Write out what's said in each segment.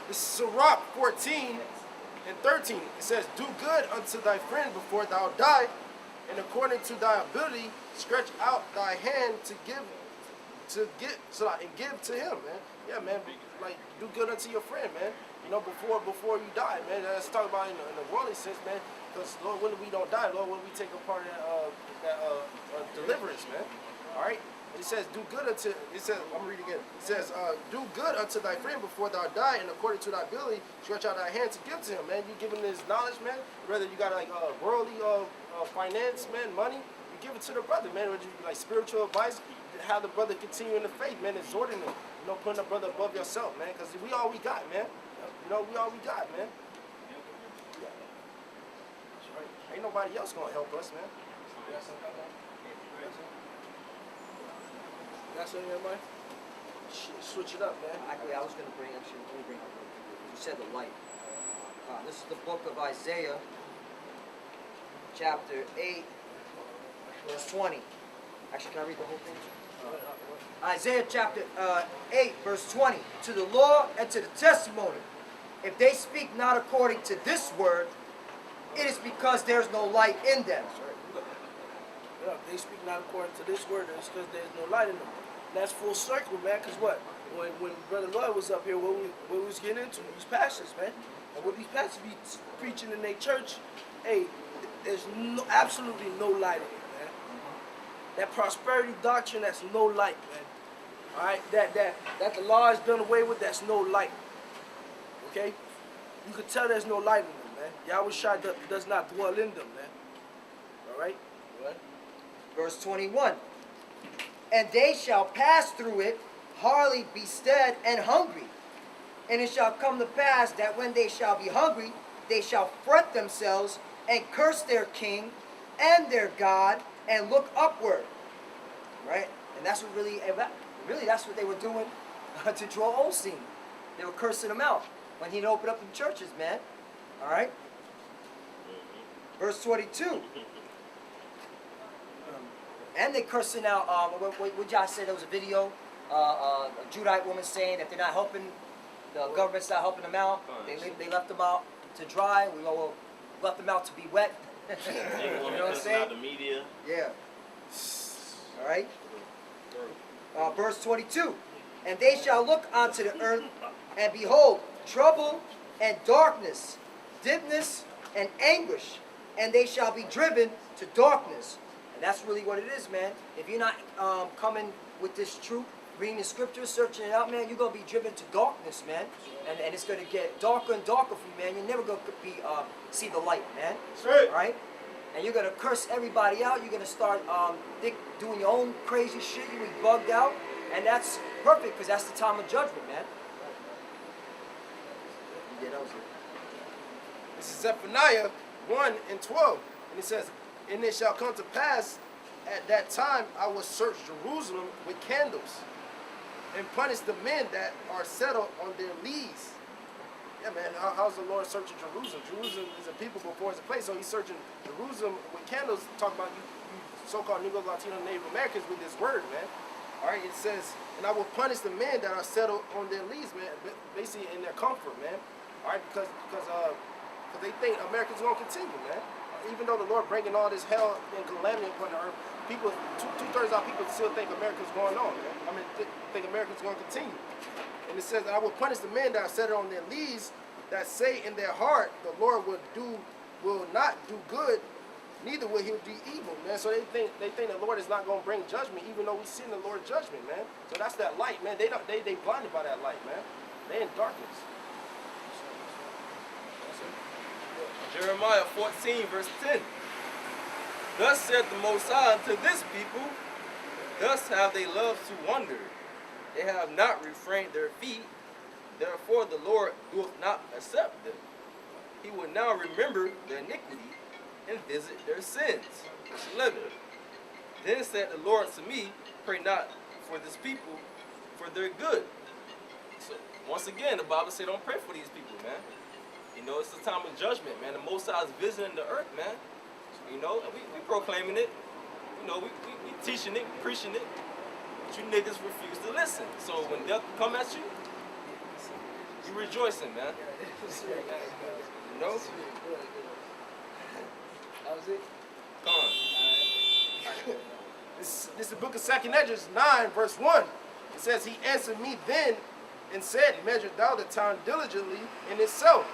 This is Sirach 14 and 13. It says, "Do good unto thy friend before thou die, and according to thy ability, stretch out thy hand to give to him," man. Yeah, man. Like, do good unto your friend, man. You know, before you die, man. Let's talk about in the worldly sense, man. Because Lord, when we don't die, Lord, when we take a part of that deliverance, man. All right. It says, "Do good unto." It says, I'm reading again. It says, "Do good unto thy friend before thou die, and according to thy ability, stretch out thy hand to give to him." Man, you giving his knowledge, man. Whether you got like worldly finance, man, money, you give it to the brother, man. Whether you like spiritual advice, have the brother continue in the faith, man. Exhorting him, you know, putting the brother above yourself, man. Because we all we got, man. You know, we all we got, man. Yeah. That's right. Ain't nobody else gonna help us, man. That's what everybody. Switch it up, man. Actually, I was going to bring up. You said the light. This is the book of Isaiah, chapter 8, verse 20. Actually, can I read the whole thing? Isaiah chapter 8, verse 20. "To the law and to the testimony, if they speak not according to this word, it is because there's no light in them." Yeah, they speak not according to this word, it's because there's no light in them. That's full circle, man, because what? When Brother Lloyd was up here, what we was getting into, these pastors, man. And what these pastors be preaching in their church, hey, there's absolutely no light in it, man. That prosperity doctrine, that's no light, man. All right? That the law is done away with, that's no light. Okay? You can tell there's no light in them, man. Yahweh Shai does not dwell in them, man. All right? What? Verse 21. "And they shall pass through it, hardly be stead and hungry. And it shall come to pass that when they shall be hungry, they shall fret themselves and curse their king and their God and look upward." Right? And that's what really that's what they were doing to Joel Osteen. They were cursing him out when he'd open up the churches, man. All right? Verse 22. And they cursing out, what y'all said, there was a video, a Judite woman saying that they're not helping, the government's not helping them out. They left them out to dry. We left them out to be wet. You know what I'm saying? The media. Yeah. All right. Verse 22. "And they shall look unto the earth, and behold, trouble and darkness, dimness and anguish, and they shall be driven to darkness." And that's really what it is, man. If you're not coming with this truth, reading the scriptures, searching it out, man, you're going to be driven to darkness, man. And it's going to get darker and darker for you, man. You're never going to see the light, man. Right. Right? And you're going to curse everybody out. You're going to start doing your own crazy shit. You're going to be bugged out. And that's perfect because that's the time of judgment, man. Yeah, that was it. This is Zephaniah 1 and 12. And it says, "And it shall come to pass at that time I will search Jerusalem with candles and punish the men that are settled on their lees." Yeah, man, how's the Lord searching Jerusalem? Jerusalem is a people before it's a place, so he's searching Jerusalem with candles, talking about you so-called Negro, Latino, Native Americans with this word, man. All right, it says, "And I will punish the men that are settled on their lees," man, basically in their comfort, man. All right, because they think America's going to continue, man. Even though the Lord bringing all this hell and calamity upon the earth, people, two-thirds of our people still think America's going on, man. I mean, think America's going to continue. And it says, "And I will punish the men that are settled on their lees, that say in their heart, the Lord will not do good, neither will he do evil," man. So they think the Lord is not going to bring judgment, even though we see the Lord's judgment, man. So that's that light, man. They blinded by that light, man. They in darkness. Jeremiah 14, verse 10. "Thus saith the Most High unto this people, thus have they loved to wander. They have not refrained their feet, therefore the Lord doeth not accept them. He will now remember their iniquity and visit their sins." Verse 11. "Then said the Lord to me, pray not for this people, for their good." So once again, the Bible said don't pray for these people, man. You know, it's the time of judgment, man. The Most High is visiting the earth, man. You know, and we proclaiming it. You know, we teaching it, preaching it. But you niggas refuse to listen. So when death come at you, You rejoicing, man. You know? That was it. Come on. This is the book of 2 Esdras 9, verse 1. It says, he answered me then and said, measure thou the time diligently in itself.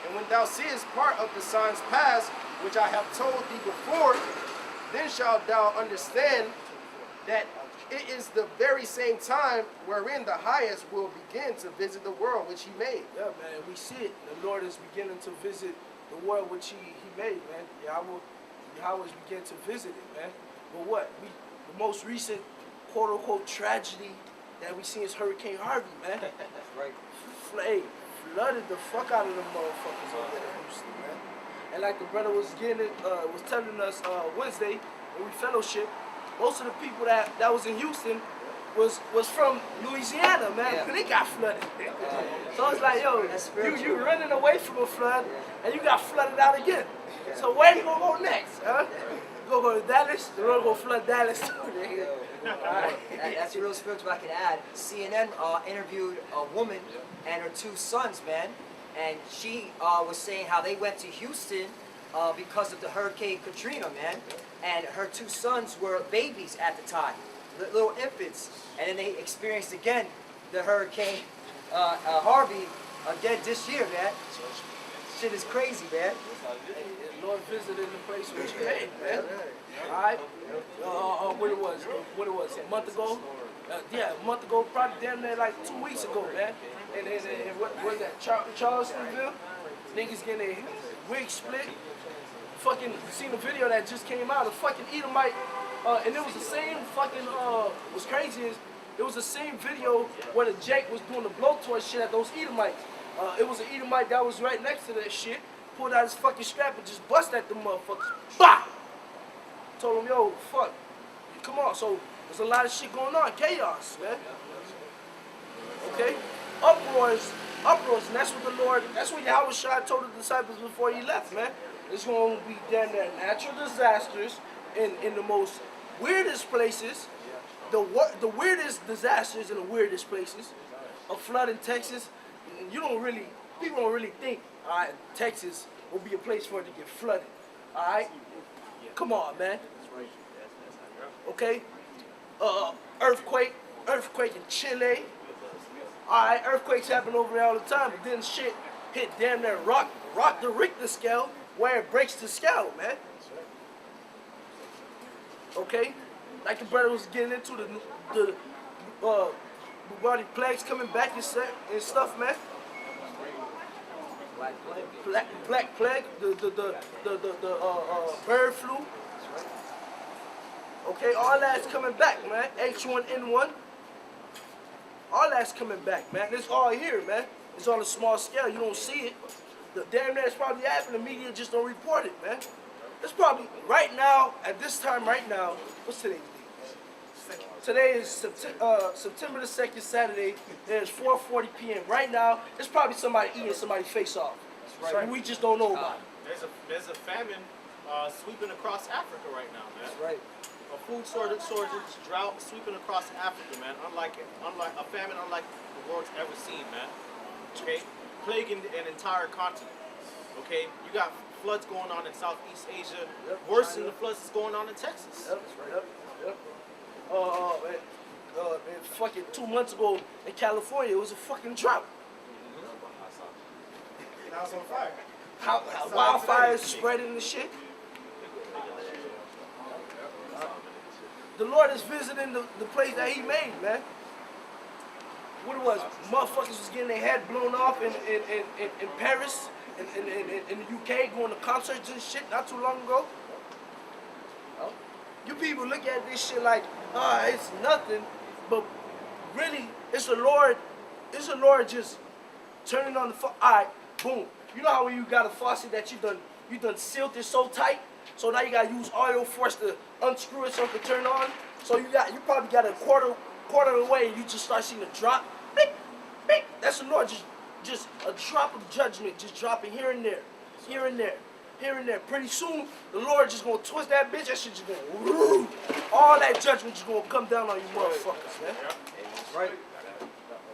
And when thou seest part of the signs past, which I have told thee before, then shalt thou understand that it is the very same time wherein the highest will begin to visit the world which he made. Yeah, man, we see it. The Lord is beginning to visit the world which he made, man. Yahweh is beginning to visit it, man. But what? The most recent quote-unquote tragedy that we see is Hurricane Harvey, man. That's right. Flooded the fuck out of them motherfuckers over there in Houston, man. And like the brother was telling us Wednesday when we fellowship, most of the people that was in Houston was from Louisiana, man. Yeah. They got flooded. So it's like, yo, That's spiritual. you running away from a flood, and you got flooded out again. So where you gonna go next, huh? You gonna go to Dallas? You're gonna go flood Dallas too. That's real spiritual. I can add. CNN interviewed a woman and her two sons, man, and she was saying how they went to Houston because of the Hurricane Katrina, man, and her two sons were babies at the time, little infants, and then they experienced again the Hurricane Harvey again this year, man. Shit is crazy, man. And Lord visited the place which he made, man. Alright? What it was, a month ago? Yeah, a month ago, probably damn near like 2 weeks ago, man. And what was that, Charlestonville? Niggas getting their wig split. Fucking, you seen the video that just came out, a fucking Edomite, and it was the same fucking, what's crazy is, it was the same video where the Jake was doing the blowtorch shit at those Edomites. It was an Edomite that was right next to that shit, pulled out his fucking strap and just bust at the motherfuckers. Bah! Told him, yo, fuck, come on. So there's a lot of shit going on, chaos, man. Okay? Uproars, and that's what Yahweh Shai told the disciples before he left, man. It's going to be damn near natural disasters in the most weirdest places, the weirdest disasters in the weirdest places. A flood in Texas, people don't really think, all right, Texas will be a place for it to get flooded, all right? Come on, man. Okay? Earthquake in Chile. All right, earthquakes happen over there all the time, but then shit hit damn near rock the Richter scale where it breaks the scale, man. Okay? Like the brother was getting into the Bubonic plagues coming back and stuff, man. Black plague, the bird flu. Okay, all that's coming back, man. H1N1. All that's coming back, man. It's all here, man. It's on a small scale. You don't see it. The damn near it's probably happening. The media just don't report it, man. It's probably right now, at this time right now, what's today's date? Today is September the 2nd, Saturday. It's 4:40 p.m. Right now, it's probably somebody eating somebody's face off. That's right. We just don't know about it. There's a famine sweeping across Africa right now, man. That's right. A food shortage, drought sweeping across Africa, man. Unlike a famine unlike the world's ever seen, man. Okay, plaguing an entire continent. Okay, you got floods going on in Southeast Asia, worse than the floods that's going on in Texas. Yep. Fucking 2 months ago in California, it was a fucking drought. And I was on fire. How wildfires spreading the shit. The Lord is visiting the place that he made, man. What it was, motherfuckers was getting their head blown off in Paris, in the UK, going to concerts and shit not too long ago. You people look at this shit like, it's nothing, but really, it's the Lord just turning on the alright, boom. You know how when you got a faucet that you done sealed it so tight, so now you gotta use oil force to unscrew it so it can turn on. So you probably got a quarter of the way and you just start seeing a drop. Beep, beep. That's the Lord, just a drop of judgment, just dropping here and there, here and there, here and there. Pretty soon, the Lord just gonna twist that bitch, that shit just gonna, woo, all that judgment just gonna come down on you motherfuckers, man. Right.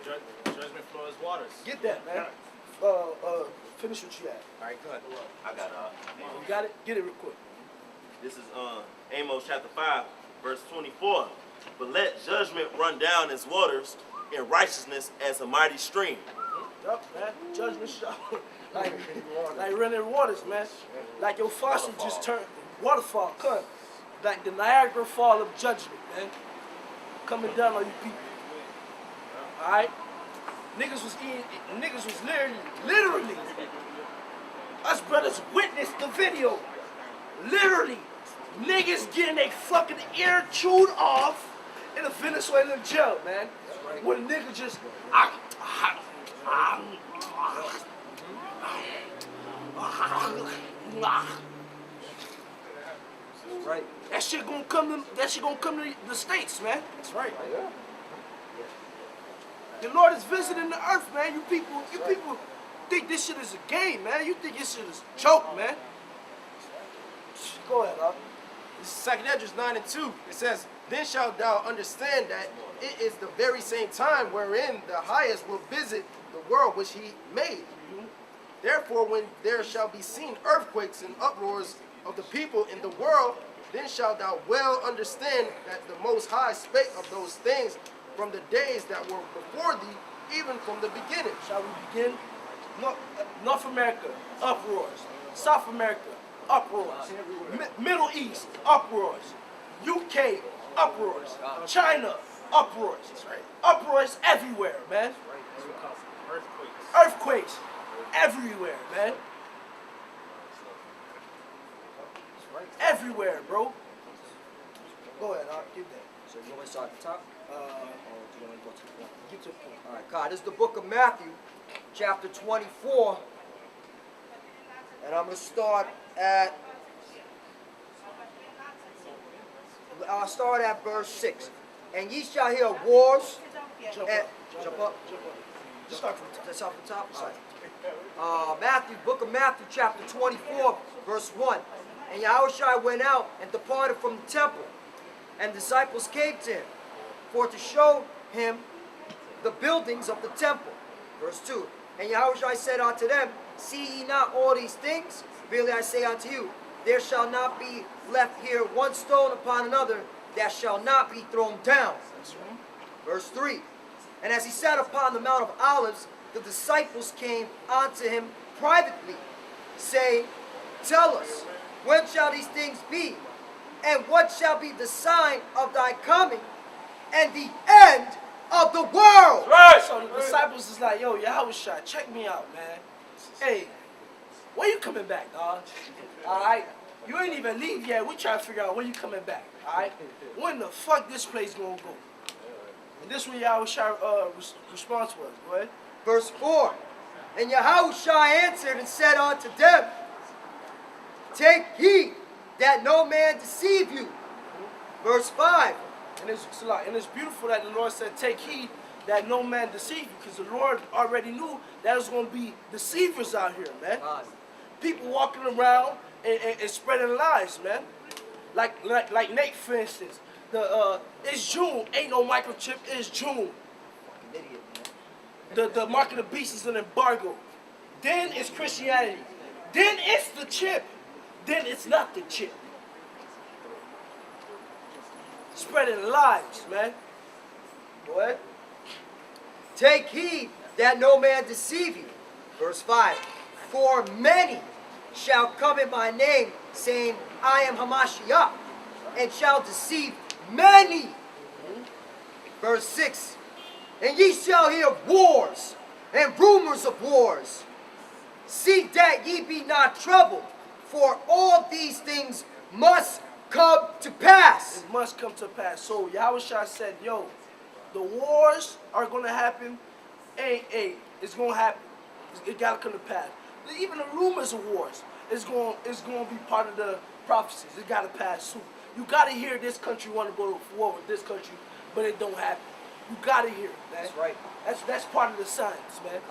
Judgment flow as waters. Get that, man. Finish what you had. All right, go ahead. I got You got it? Get it real quick. this is Amos chapter 5, verse 24. But let judgment run down as waters, and righteousness as a mighty stream. Yup, man. Judgment shot. like running waters, man. Like your faucet just turned waterfall, come. Like the Niagara Fall of judgment, man. Coming down on you people. Alright? Niggas was literally. Us brothers witnessed the video. Literally. Niggas getting their fucking ear chewed off in a Venezuelan jail, man. When a nigga just Right. that shit gonna come to the States, man. That's right. The Lord is visiting the earth, man. You people think this shit is a game, man. You think this shit is a joke, man. Go ahead, huh? This is 2 Esdras 9:2. It says, Then shalt thou understand that it is the very same time wherein the highest will visit the world which he made. Therefore, when there shall be seen earthquakes and uproars of the people in the world, then shalt thou well understand that the Most High spake of those things from the days that were before thee, even from the beginning. Shall we begin? North America, uproars. South America, uproars. Middle East, uproars. UK, uproars. China, uproars. Uproars everywhere, man. Earthquakes. Earthquakes everywhere, man. Everywhere, bro. Go ahead, I'll give that. So you want me to start at the top? Uh, Or do you want to go to the point? get to the point. All right, God, this is the book of Matthew, chapter 24. And I'm going to start at, I'll start at verse 6. And ye shall hear wars. Jump and, up. Jump up. Just start from the top. That's off the top? All right. Matthew, book of Matthew, chapter 24, verse 1. And Yahushua went out and departed from the temple, and disciples came to him, for to show him the buildings of the temple. Verse 2. And Yahushua said unto them, See ye not all these things? Verily I say unto you, there shall not be left here one stone upon another that shall not be thrown down. Verse 3. And as he sat upon the Mount of Olives, the disciples came unto him privately, saying, Tell us, when shall these things be? And what shall be the sign of thy coming and the end of the world? So the disciples is like, yo, Yahushua, check me out, man. Hey, when you coming back, dog? Alright? You ain't even leave yet. We trying to figure out when you coming back. Alright? When the fuck this place gonna go? And this what Yahushua's response was. Go ahead. Verse 4. And Yahushua answered and said unto them, Take heed that no man deceive you. Verse 5. And it's beautiful that the Lord said, take heed that no man deceive you, because the Lord already knew that there's going to be deceivers out here, man. People walking around and spreading lies, man. Like Nate, for instance. It's June. Ain't no microchip. It's June. Idiot, man. The mark of the beast is an embargo. Then it's Christianity. Then it's the chip. Then it's not the chip. Spreading lies, man. Go ahead. Take heed that no man deceive you. Verse 5. For many shall come in my name, saying, I am Hamashiach, and shall deceive many. Verse 6. And ye shall hear wars, and rumors of wars. See that ye be not troubled, for all these things must come to pass. It must come to pass. So Yahushua said, yo, the wars are going to happen. Hey, it's going to happen. It got to come to pass. Even the rumors of wars is going to be part of the prophecies. It got to pass soon. You got to hear this country want to go to war with this country, but it don't happen. You got to hear it, man. That's right. That's part of the science, man.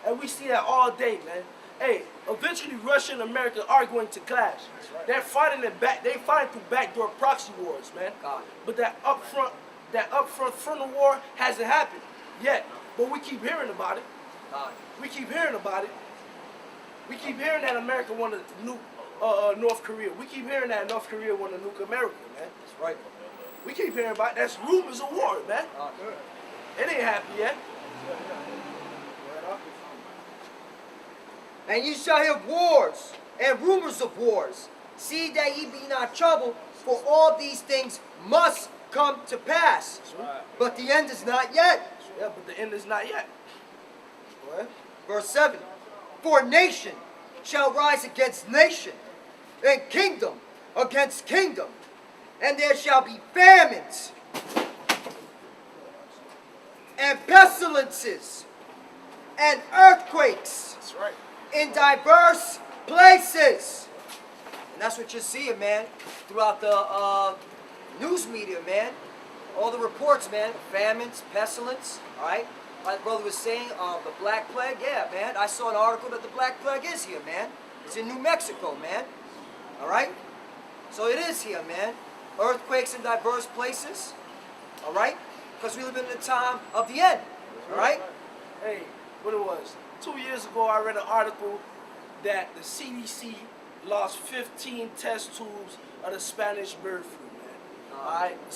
And we see that all day, man. Hey, eventually Russia and America are going to clash. Right. They're fighting through backdoor proxy wars, man. God. But that upfront frontal war hasn't happened yet. But we keep hearing about it. We keep hearing about it. We keep hearing that America want to nuke North Korea. We keep hearing that North Korea want to nuke America, man. That's right. We keep hearing about it. That's rumors of war, man. It ain't happened yet. And you shall hear wars and rumors of wars. See that ye be not troubled, for all these things must come to pass. But the end is not yet. Yeah, but the end is not yet. What? Verse 7. For nation shall rise against nation, and kingdom against kingdom, and there shall be famines, and pestilences, and earthquakes That's right. in diverse places. And that's what you're seeing, man, throughout the news media, man. All the reports, man. Famines, pestilence, all right? Like brother was saying, the Black Plague, yeah, man. I saw an article that the Black Plague is here, man. It's in New Mexico, man. All right? So it is here, man. Earthquakes in diverse places, all right? Because we live in the time of the end, all right? Hey, what it was? 2 years ago, I read an article that the CDC lost 15 test tubes of the Spanish bird flu, man. All right, the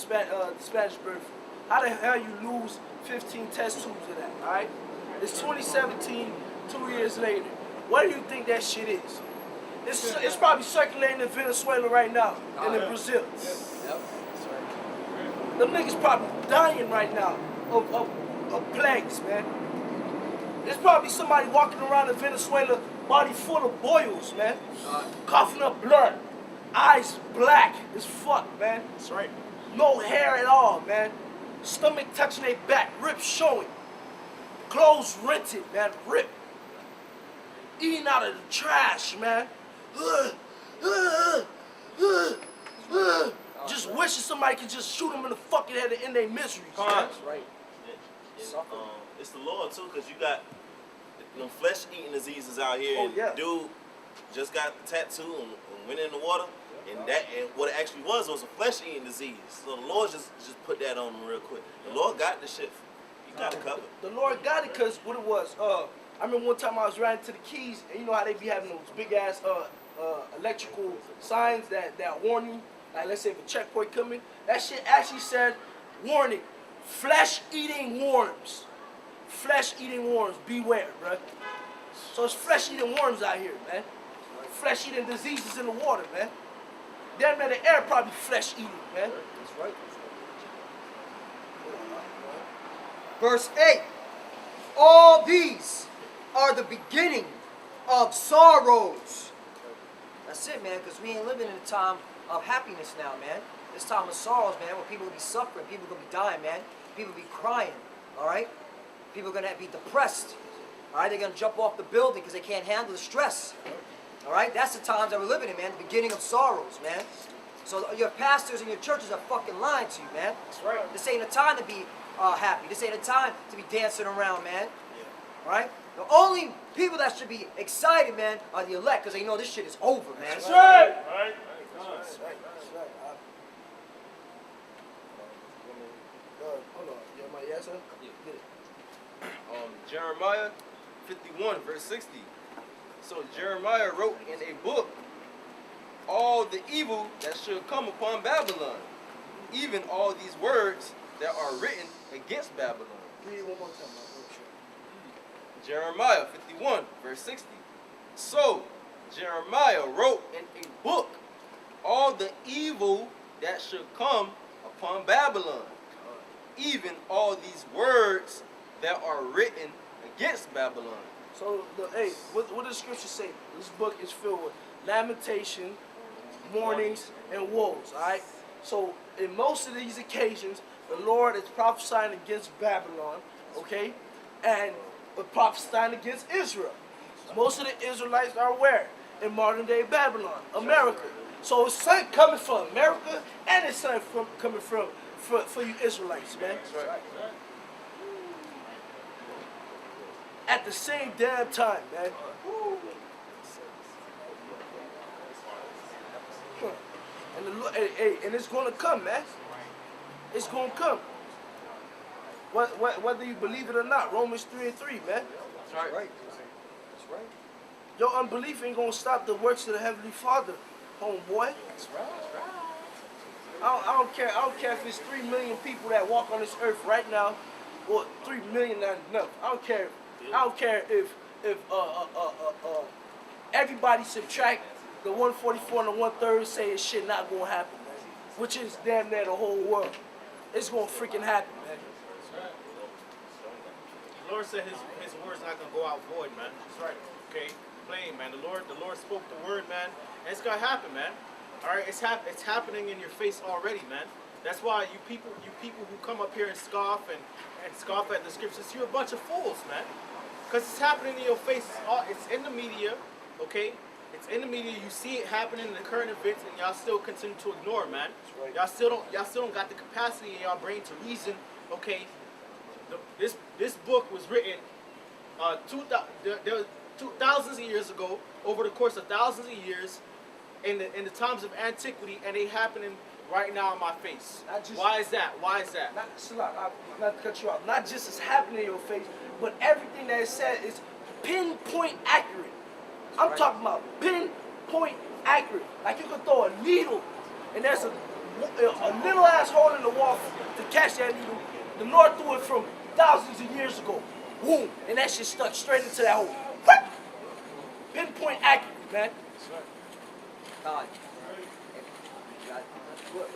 Spanish bird flu. How the hell you lose 15 test tubes of that? All right, it's 2017, 2 years later. What do you think that shit is? It's probably circulating in Venezuela right now and in Brazil. Yep. Them niggas probably dying right now of plagues, man. There's probably somebody walking around in Venezuela, body full of boils, man. Coughing up blood. Eyes black as fuck, man. That's right. No hair at all, man. Stomach touching their back, ribs showing. Clothes rented, man, ripped. Eating out of the trash, man. Just wishing somebody could just shoot them in the fucking head and end their miseries, man. That's right. It's the Lord too, cause you got them flesh-eating diseases out here. Oh, and yeah. Dude just got the tattoo and went in the water, and what it actually was a flesh-eating disease. So the Lord just put that on him real quick. The Lord got the shit. He got it covered. The Lord got it because what it was, I remember one time I was riding to the Keys, and you know how they be having those big ass electrical signs that warn you, like let's say if a checkpoint coming, that shit actually said, warning, flesh-eating worms. Flesh-eating worms, beware, bruh. So it's flesh-eating worms out here, man. Flesh-eating diseases in the water, man. Damn near the air probably flesh-eating, man. That's right. Verse 8. All these are the beginning of sorrows. That's it, man, because we ain't living in a time of happiness now, man. This time of sorrows, man, where people will be suffering, people will be dying, man. People will be crying, all right? People are going to be depressed, all right? They're going to jump off the building because they can't handle the stress, all right? That's the times that we're living in, man, the beginning of sorrows, man. So your pastors and your churches are fucking lying to you, man. That's right. This ain't a time to be happy. This ain't a time to be dancing around, man. All right? The only people that should be excited, man, are the elect, because they know this shit is over, man. That's right. That's right. Hold on. You have my yes, sir? Yeah. Jeremiah 51, verse 60. So Jeremiah wrote in a book all the evil that should come upon Babylon, even all these words that are written against Babylon. Read it one more time, my bro. Jeremiah 51, verse 60. So Jeremiah wrote in a book all the evil that should come upon Babylon, even all these words that are written against Babylon. So, hey, what does the scripture say? This book is filled with lamentation, mournings, and woes, all right? So, in most of these occasions, the Lord is prophesying against Babylon, okay? And prophesying against Israel. Most of the Israelites are where? In modern-day Babylon, America. So, it's something coming from America, and it's something coming from for you Israelites, man. That's right. At the same damn time, man. And and it's gonna come, man. It's gonna come. Whether you believe it or not, Romans 3:3, man. That's right. Right. That's right. Your unbelief ain't gonna stop the works of the Heavenly Father, homeboy. That's right. I don't care. I don't care if it's 3 million people that walk on this earth right now, or 3 million not enough. I don't care. I don't care if everybody subtract the 144 and the 1/3, say it's shit not gonna happen, man. Which is damn near the whole world. It's gonna freaking happen, man. The Lord said his word's not gonna go out void, man. That's right. Okay, plain, man. The Lord spoke the word, man, and it's gonna happen, man. All right, it's happening in your face already, man. That's why you people who come up here and scoff and scoff at the scriptures, you're a bunch of fools, man. Because it's happening in your face. It's in the media, okay? It's in the media. You see it happening in the current events, and y'all still continue to ignore it, man. right. Y'all still don't got the capacity in y'all brain to reason, okay? This book was written thousands of years ago, over the course of thousands of years, in the times of antiquity, and they happening right now in my face. Not just- Why is that? Why is that? Not, not to cut you off. Not just it's happening in your face, but everything that is said is pinpoint accurate. I'm right. talking about pinpoint accurate. Like you could throw a needle, and there's a little ass hole in the wall to catch that needle. The Lord threw it from thousands of years ago. Boom, and that shit stuck straight into that hole. Pinpoint accurate, man. God.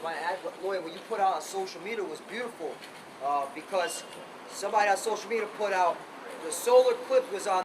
My ad, Lloyd, what you put out on social media was beautiful because somebody on social media put out the solar eclipse was on